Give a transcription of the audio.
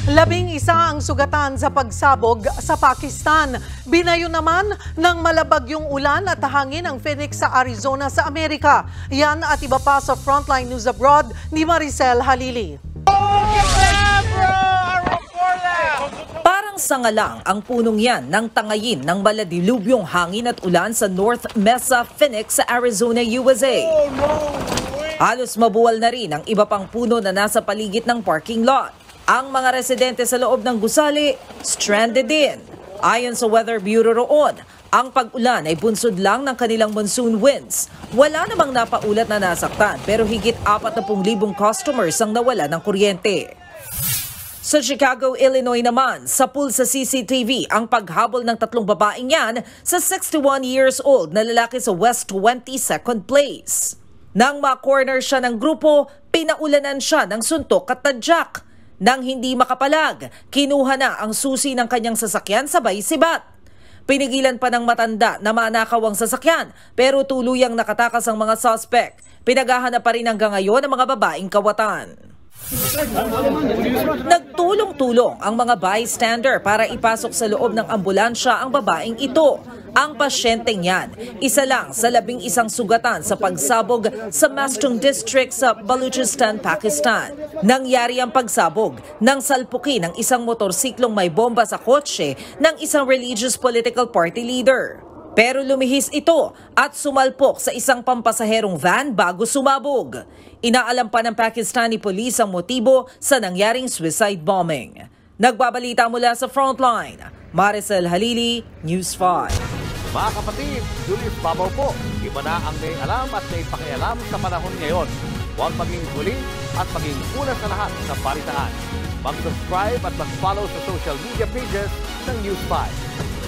11 ang sugatan sa pagsabog sa Pakistan. Binayo naman ng malabagyong ulan at hangin ang Phoenix sa Arizona sa Amerika. Yan at iba pa sa Frontline News Abroad ni Maricel Halili. Parang sangalang ang punong yan ng tangayin ng maladilubyong hangin at ulan sa North Mesa, Phoenix sa Arizona, USA. Halos mabuwal na rin ang iba pang puno na nasa paligid ng parking lot. Ang mga residente sa loob ng gusali, stranded din. Ayon sa Weather Bureau roon, ang pag-ulan ay bunsod lang ng kanilang monsoon winds. Wala namang napaulat na nasaktan pero higit 40,000 customers ang nawala ng kuryente. Sa Chicago, Illinois naman, sa pool sa CCTV ang paghabol ng tatlong babaeng yan sa 61 years old na lalaki sa West 22nd place. Nang ma-corner siya ng grupo, pinaulanan siya ng suntok at tadyak. Nang hindi makapalag, kinuha na ang susi ng kanyang sasakyan sabay sibat. Pinigilan pa ng matanda na manakaw ang sasakyan pero tuluyang nakatakas ang mga suspect. Pinaghahanap pa rin hanggang ngayon ang mga babaeng kawatan. Nagtulong-tulong ang mga bystander para ipasok sa loob ng ambulansya ang babaeng ito. Ang pasyenteng yan, isa lang sa 11 sugatan sa pagsabog sa Mastung District sa Baluchistan, Pakistan. Nangyari ang pagsabog nang salpukin ng isang motorsiklong may bomba sa kotse ng isang religious political party leader. Pero lumihis ito at sumalpok sa isang pampasaherong van bago sumabog. Inaalam pa ng Pakistani police ang motibo sa nangyaring suicide bombing. Nagbabalita mula sa Frontline, Maricel Halili, News 5. Mga kapatid, Julius Babaw po. Iba na ang may alam at may pakialam sa panahon ngayon. Huwag maging huli at maging una sa lahat sa balitaan. Mag-subscribe at mag-follow sa social media pages ng News 5.